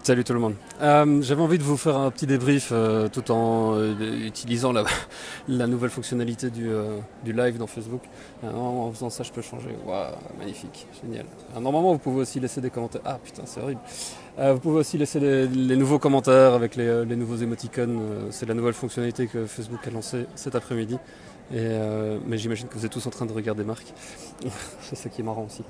Salut tout le monde. J'avais envie de vous faire un petit débrief tout en utilisant la nouvelle fonctionnalité du live dans Facebook. En faisant ça, je peux changer. Waouh, magnifique, génial. Normalement, vous pouvez aussi laisser des commentaires. Ah putain, c'est horrible. Vous pouvez aussi laisser les nouveaux commentaires avec les nouveaux émoticônes. C'est la nouvelle fonctionnalité que Facebook a lancée cet après-midi. Mais j'imagine que vous êtes tous en train de regarder Marc. C'est ça qui est marrant aussi.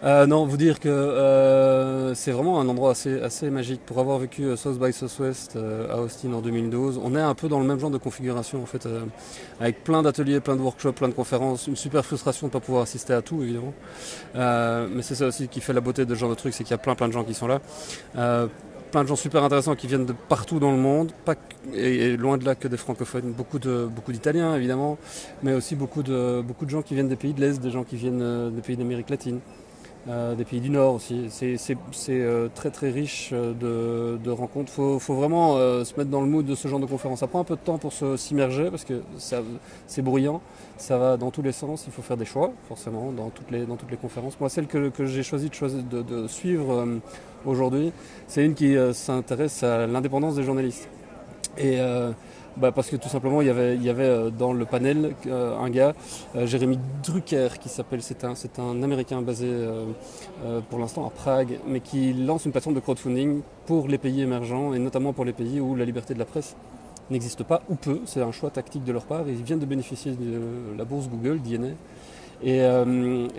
Non, vous dire que c'est vraiment un endroit assez magique. Pour avoir vécu South by Southwest à Austin en 2012, on est un peu dans le même genre de configuration en fait, avec plein d'ateliers, plein de workshops, plein de conférences, une super frustration de ne pas pouvoir assister à tout évidemment. Mais c'est ça aussi qui fait la beauté de ce genre de truc, c'est qu'il y a plein de gens qui sont là. Plein de gens super intéressants qui viennent de partout dans le monde, et loin de là que des francophones, beaucoup d'Italiens évidemment, mais aussi beaucoup de gens qui viennent des pays de l'Est, des gens qui viennent des pays d'Amérique latine, des pays du Nord aussi. C'est très riche de rencontres. Faut vraiment se mettre dans le mood de ce genre de conférence. Ça prend un peu de temps pour s'immerger parce que c'est bruyant, ça va dans tous les sens. Il faut faire des choix forcément dans toutes les conférences. Moi, celle que j'ai choisi de suivre aujourd'hui, c'est une qui s'intéresse à l'indépendance des journalistes. Et parce que tout simplement il y avait dans le panel un gars, Jérémy Drucker, qui s'appelle, c'est un Américain basé pour l'instant à Prague, mais qui lance une plateforme de crowdfunding pour les pays émergents et notamment pour les pays où la liberté de la presse n'existe pas ou peu. C'est un choix tactique de leur part. Ils viennent de bénéficier de la bourse Google, d'INA. Et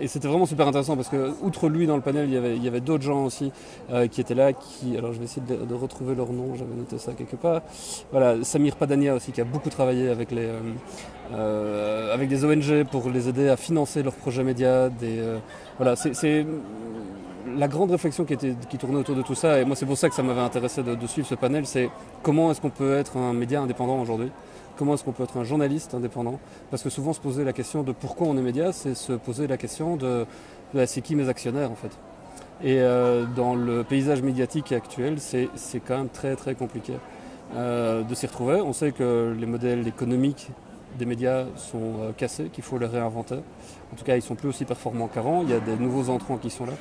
c'était vraiment super intéressant parce que, outre lui dans le panel, il y avait d'autres gens aussi qui étaient là. Alors je vais essayer de retrouver leur nom, j'avais noté ça quelque part. Voilà, Samir Padania aussi qui a beaucoup travaillé avec avec des ONG pour les aider à financer leurs projets médias. Voilà, c'est la grande réflexion qui tournait autour de tout ça. Et moi, c'est pour ça que ça m'avait intéressé de suivre ce panel. C'est comment est-ce qu'on peut être un média indépendant aujourd'hui? Comment est-ce qu'on peut être un journaliste indépendant? Parce que souvent se poser la question de pourquoi on est média, c'est se poser la question de c'est qui mes actionnaires en fait. Et dans le paysage médiatique actuel, c'est quand même très compliqué de s'y retrouver. On sait que les modèles économiques des médias sont cassés, qu'il faut les réinventer. En tout cas, ils sont plus aussi performants qu'avant. Il y a des nouveaux entrants qui sont là.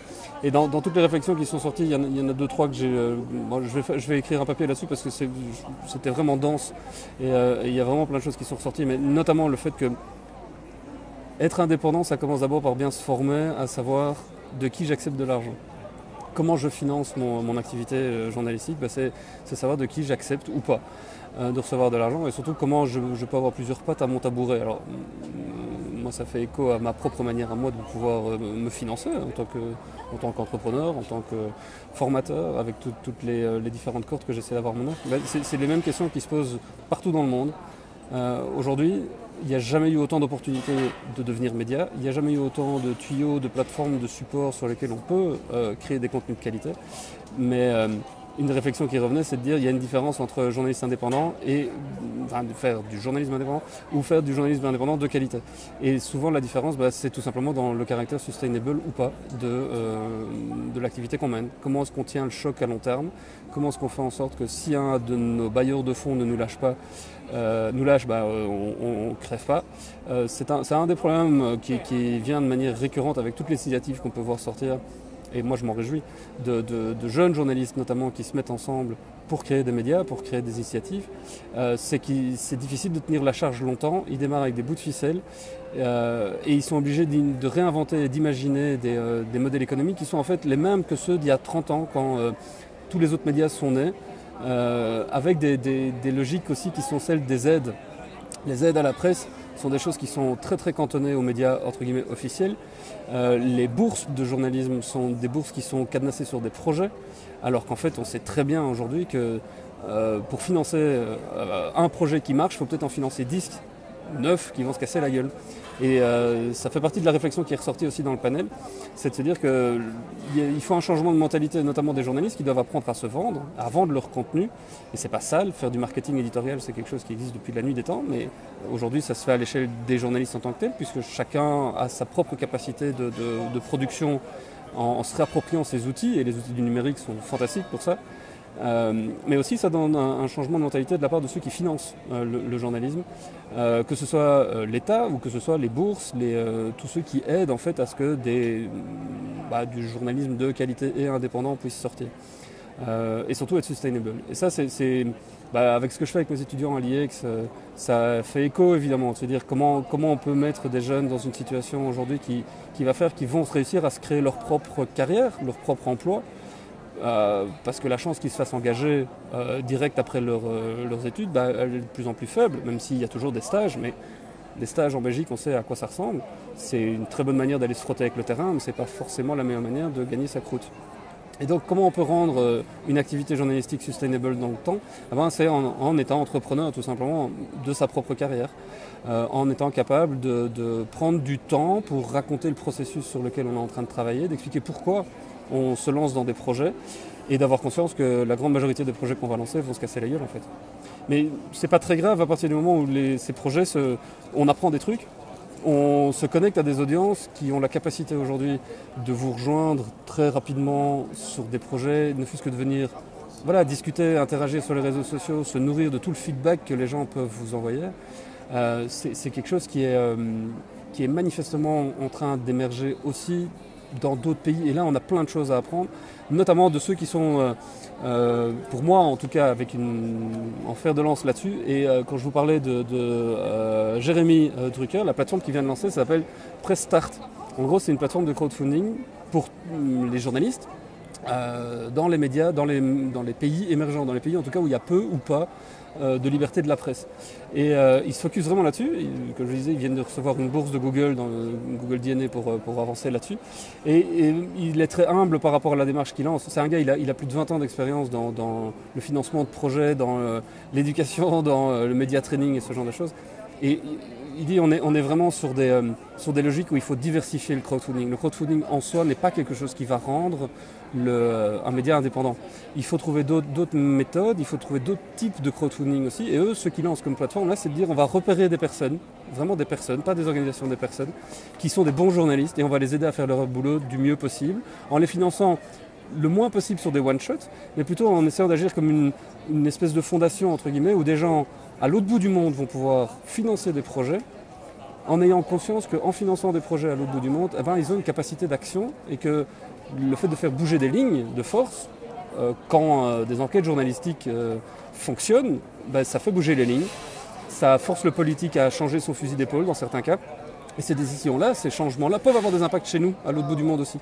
Et dans toutes les réflexions qui sont sorties, il y en a deux, trois que j'ai. Je vais écrire un papier là-dessus parce que c'était vraiment dense. Et il y a vraiment plein de choses qui sont ressorties, mais notamment le fait que être indépendant, ça commence d'abord par bien se former à savoir de qui j'accepte de l'argent. Comment je finance mon activité journalistique, c'est savoir de qui j'accepte ou pas de recevoir de l'argent, et surtout comment je peux avoir plusieurs pattes à mon tabouret. Alors moi, ça fait écho à ma propre manière à moi de pouvoir me financer en tant qu'entrepreneur, en tant que formateur, avec toutes les différentes cordes que j'essaie d'avoir maintenant. C'est les mêmes questions qui se posent partout dans le monde. Aujourd'hui, il n'y a jamais eu autant d'opportunités de devenir média, il n'y a jamais eu autant de tuyaux, de plateformes, de supports sur lesquels on peut créer des contenus de qualité. Mais une réflexion qui revenait, c'est de dire qu'il y a une différence entre journaliste indépendant et faire du journalisme indépendant ou faire du journalisme indépendant de qualité. Et souvent la différence, c'est tout simplement dans le caractère sustainable ou pas de l'activité qu'on mène. Comment est-ce qu'on tient le choc à long terme? Comment est-ce qu'on fait en sorte que si un de nos bailleurs de fonds ne nous lâche pas, on ne crève pas. C'est un des problèmes qui vient de manière récurrente avec toutes les initiatives qu'on peut voir sortir. Et moi je m'en réjouis, de jeunes journalistes notamment qui se mettent ensemble pour créer des médias, pour créer des initiatives. C'est difficile de tenir la charge longtemps. Ils démarrent avec des bouts de ficelle et ils sont obligés de réinventer et d'imaginer des modèles économiques qui sont en fait les mêmes que ceux d'il y a 30 ans quand tous les autres médias sont nés, avec des logiques aussi qui sont celles des aides. Les aides à la presse sont des choses qui sont très cantonnées aux médias entre guillemets officiels. Les bourses de journalisme sont des bourses qui sont cadenassées sur des projets, alors qu'en fait on sait très bien aujourd'hui que pour financer un projet qui marche, il faut peut-être en financer 10 9 qui vont se casser la gueule. Et ça fait partie de la réflexion qui est ressortie aussi dans le panel, c'est de se dire qu'il faut un changement de mentalité, notamment des journalistes qui doivent apprendre à se vendre, à vendre leur contenu. Et c'est pas sale, faire du marketing éditorial, c'est quelque chose qui existe depuis la nuit des temps, mais aujourd'hui ça se fait à l'échelle des journalistes en tant que tel, puisque chacun a sa propre capacité de production en se réappropriant ses outils, et les outils du numérique sont fantastiques pour ça. Mais aussi ça donne un changement de mentalité de la part de ceux qui financent le journalisme, que ce soit l'État ou que ce soit les bourses, tous ceux qui aident en fait à ce que du journalisme de qualité et indépendant puisse sortir. et surtout être sustainable. Et ça, avec ce que je fais avec mes étudiants à l'IEX, ça fait écho évidemment, de se dire comment on peut mettre des jeunes dans une situation aujourd'hui qui va faire qu'ils vont réussir à se créer leur propre carrière, leur propre emploi, parce que la chance qu'ils se fassent engager direct après leurs études, elle est de plus en plus faible, même s'il y a toujours des stages, mais les stages en Belgique, on sait à quoi ça ressemble. C'est une très bonne manière d'aller se frotter avec le terrain, mais ce n'est pas forcément la meilleure manière de gagner sa croûte. Et donc, comment on peut rendre une activité journalistique sustainable dans le temps? C'est en étant entrepreneur, tout simplement, de sa propre carrière. En étant capable de prendre du temps pour raconter le processus sur lequel on est en train de travailler, d'expliquer pourquoi on se lance dans des projets et d'avoir conscience que la grande majorité des projets qu'on va lancer vont se casser la gueule, en fait. Mais c'est pas très grave à partir du moment où ces projets, on apprend des trucs. On se connecte à des audiences qui ont la capacité aujourd'hui de vous rejoindre très rapidement sur des projets, ne fût-ce que de venir discuter, interagir sur les réseaux sociaux, se nourrir de tout le feedback que les gens peuvent vous envoyer. C'est quelque chose qui est manifestement en train d'émerger aussi dans d'autres pays. Et là, on a plein de choses à apprendre, notamment de ceux qui sont, pour moi en tout cas, en fer de lance là-dessus. Et quand je vous parlais de Jérémy Drucker, la plateforme qu'il vient de lancer s'appelle Press Start. En gros, c'est une plateforme de crowdfunding pour les journalistes dans les médias, dans les pays émergents, dans les pays en tout cas où il y a peu ou pas de liberté de la presse. Et ils se focusent vraiment là-dessus. Comme je disais, ils viennent de recevoir une bourse de Google, dans le Google DNA pour avancer là-dessus. Et il est très humble par rapport à la démarche qu'il lance. C'est un gars, il a plus de 20 ans d'expérience dans le financement de projets, dans l'éducation, dans le média training et ce genre de choses. Et il dit on est vraiment sur des logiques où il faut diversifier le crowdfunding. Le crowdfunding en soi n'est pas quelque chose qui va rendre un média indépendant. Il faut trouver d'autres méthodes, il faut trouver d'autres types de crowdfunding aussi. Et eux, ceux qui lancent comme plateforme, là, c'est de dire on va repérer des personnes, vraiment des personnes, pas des organisations, des personnes, qui sont des bons journalistes et on va les aider à faire leur boulot du mieux possible, en les finançant le moins possible sur des one-shots, mais plutôt en essayant d'agir comme une espèce de fondation, entre guillemets, où des gens à l'autre bout du monde vont pouvoir financer des projets en ayant conscience qu'en finançant des projets à l'autre bout du monde, ils ont une capacité d'action et que le fait de faire bouger des lignes de force, quand des enquêtes journalistiques fonctionnent, ça fait bouger les lignes, ça force le politique à changer son fusil d'épaule dans certains cas. Et ces décisions-là, ces changements-là peuvent avoir des impacts chez nous, à l'autre bout du monde aussi.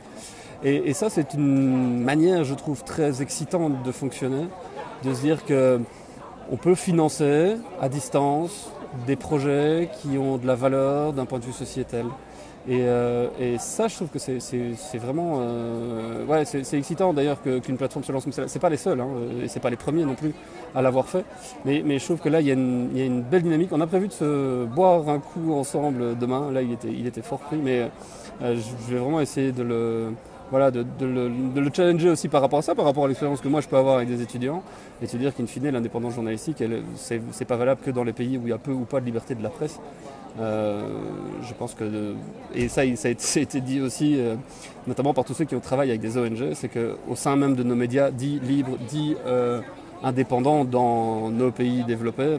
Et ça, c'est une manière, je trouve, très excitante de fonctionner, de se dire qu'on peut financer à distance des projets qui ont de la valeur d'un point de vue sociétal. Et ça, je trouve que c'est vraiment... c'est excitant d'ailleurs qu'une plateforme se lance comme ça. C'est pas les seuls, et c'est pas les premiers non plus à l'avoir fait. Mais je trouve que là, il y a une belle dynamique. On a prévu de se boire un coup ensemble demain. Là, il était fort pris, mais je vais vraiment essayer de le challenger aussi par rapport à ça, par rapport à l'expérience que moi je peux avoir avec des étudiants, et se dire qu'in fine, l'indépendance journalistique, c'est pas valable que dans les pays où il y a peu ou pas de liberté de la presse. Je pense que, et ça a été dit aussi, notamment par tous ceux qui travaillent avec des ONG, c'est qu'au sein même de nos médias dits libres, dits indépendants dans nos pays développés,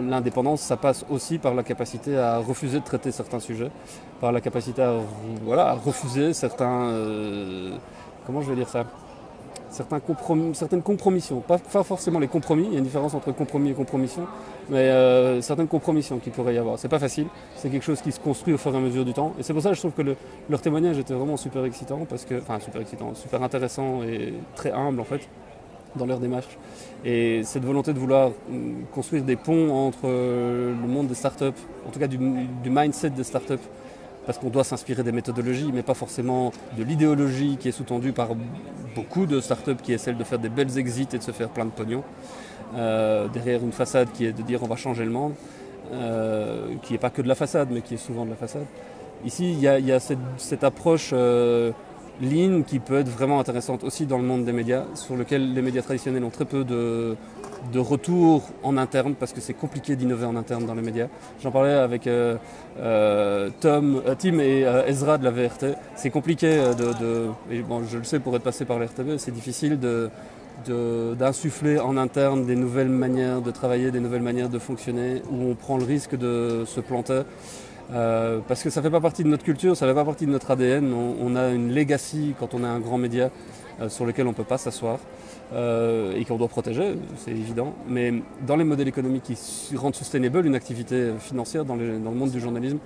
l'indépendance, ça passe aussi par la capacité à refuser de traiter certains sujets, par la capacité à refuser certains, comment je vais dire ça, certaines compromissions, pas forcément les compromis, il y a une différence entre compromis et compromission, mais certaines compromissions qu'il pourrait y avoir. C'est pas facile, c'est quelque chose qui se construit au fur et à mesure du temps, et c'est pour ça que je trouve que leur témoignage était vraiment super excitant, super intéressant et très humble en fait, dans leur démarche. Et cette volonté de vouloir construire des ponts entre le monde des startups, en tout cas du mindset des startups, parce qu'on doit s'inspirer des méthodologies, mais pas forcément de l'idéologie qui est sous-tendue par beaucoup de startups qui essaient de faire des belles exits et de se faire plein de pognon, derrière une façade qui est de dire on va changer le monde, qui n'est pas que de la façade, mais qui est souvent de la façade. Ici, il y a cette approche lean qui peut être vraiment intéressante aussi dans le monde des médias, sur lequel les médias traditionnels ont très peu de retour en interne, parce que c'est compliqué d'innover en interne dans les médias. J'en parlais avec Tim et Ezra de la VRT. C'est compliqué et bon, je le sais pour être passé par la RTB, c'est difficile d'insuffler en interne des nouvelles manières de travailler, des nouvelles manières de fonctionner, où on prend le risque de se planter. Parce que ça fait pas partie de notre culture, ça fait pas partie de notre ADN. On a une legacy quand on a un grand média sur lequel on ne peut pas s'asseoir et qu'on doit protéger, c'est évident. Mais dans les modèles économiques qui rendent sustainable une activité financière dans le monde du journalisme,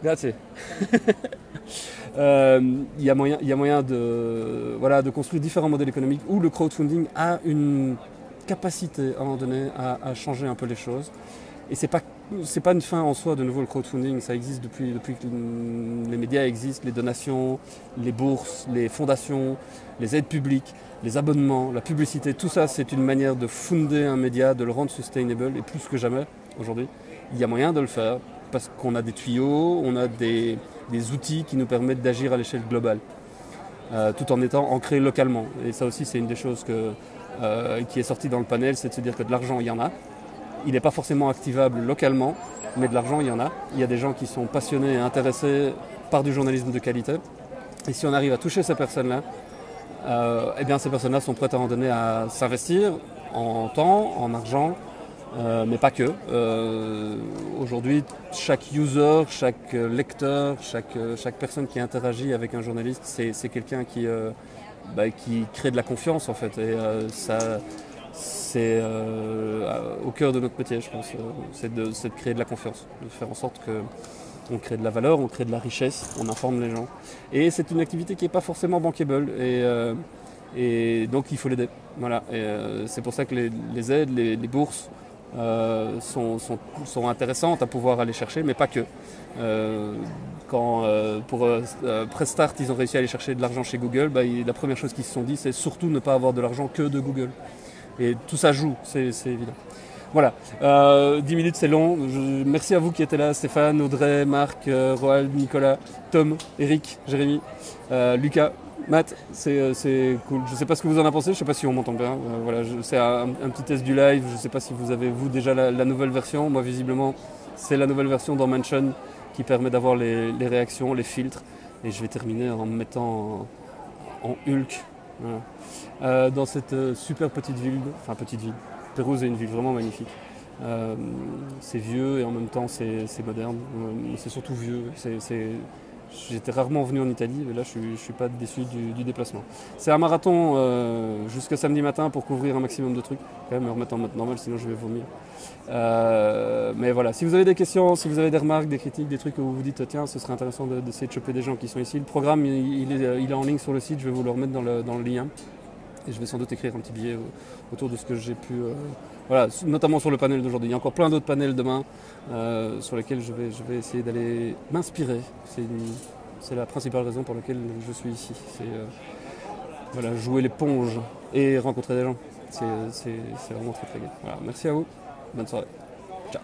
grazie. Il y a moyen de construire différents modèles économiques où le crowdfunding a une capacité à un moment donné à changer un peu les choses. Et c'est pas une fin en soi, de nouveau, le crowdfunding. Ça existe depuis que les médias existent, les donations, les bourses, les fondations, les aides publiques, les abonnements, la publicité. Tout ça, c'est une manière de fonder un média, de le rendre sustainable. Et plus que jamais, aujourd'hui, il y a moyen de le faire parce qu'on a des tuyaux, on a des outils qui nous permettent d'agir à l'échelle globale, tout en étant ancrés localement. Et ça aussi, c'est une des choses qui est sortie dans le panel, c'est de se dire que de l'argent, il y en a. Il n'est pas forcément activable localement, mais de l'argent, il y en a. Il y a des gens qui sont passionnés et intéressés par du journalisme de qualité. Et si on arrive à toucher ces personnes-là, eh bien ces personnes-là sont prêtes à en donner à s'investir en temps, en argent, mais pas que. Aujourd'hui, chaque user, chaque lecteur, chaque personne qui interagit avec un journaliste, c'est quelqu'un qui crée de la confiance en fait. Et ça, c'est au cœur de notre métier, je pense. C'est de créer de la confiance, de faire en sorte qu'on crée de la valeur, on crée de la richesse, on informe les gens. Et c'est une activité qui n'est pas forcément bankable. Et donc il faut l'aider. Voilà. Et c'est pour ça que les aides, les bourses sont intéressantes à pouvoir aller chercher, mais pas que. Quand pour Prestart, ils ont réussi à aller chercher de l'argent chez Google, la première chose qu'ils se sont dit, c'est surtout ne pas avoir de l'argent que de Google. Et tout ça joue, c'est évident. Voilà, 10 minutes c'est long. Merci à vous qui étiez là, Stéphane, Audrey, Marc, Roald, Nicolas, Tom, Eric, Jérémy, Lucas, Matt, c'est cool. Je ne sais pas ce que vous en avez pensé, je ne sais pas si on m'entend bien. Voilà, c'est un petit test du live, je ne sais pas si vous avez déjà la nouvelle version. Moi visiblement c'est la nouvelle version dans Mention qui permet d'avoir les réactions, les filtres. Et je vais terminer en me mettant en Hulk. Voilà. Dans cette super petite ville, Pérouse est une ville vraiment magnifique. C'est vieux et en même temps c'est moderne, c'est surtout vieux. J'étais rarement venu en Italie, mais là je ne suis pas déçu du déplacement. C'est un marathon jusqu'à samedi matin pour couvrir un maximum de trucs. Quand même me remettre en mode normal, sinon je vais vomir. Mais voilà, si vous avez des questions, si vous avez des remarques, des critiques, des trucs où vous vous dites tiens, ce serait intéressant d'essayer de choper des gens qui sont ici. Le programme il est en ligne sur le site, je vais vous le remettre dans le lien. Et je vais sans doute écrire un petit billet autour de ce que j'ai pu... voilà, notamment sur le panel d'aujourd'hui. Il y a encore plein d'autres panels demain sur lesquels je vais essayer d'aller m'inspirer. C'est la principale raison pour laquelle je suis ici. C'est voilà, jouer l'éponge et rencontrer des gens. C'est vraiment très très gai. Voilà, merci à vous. Bonne soirée. Ciao.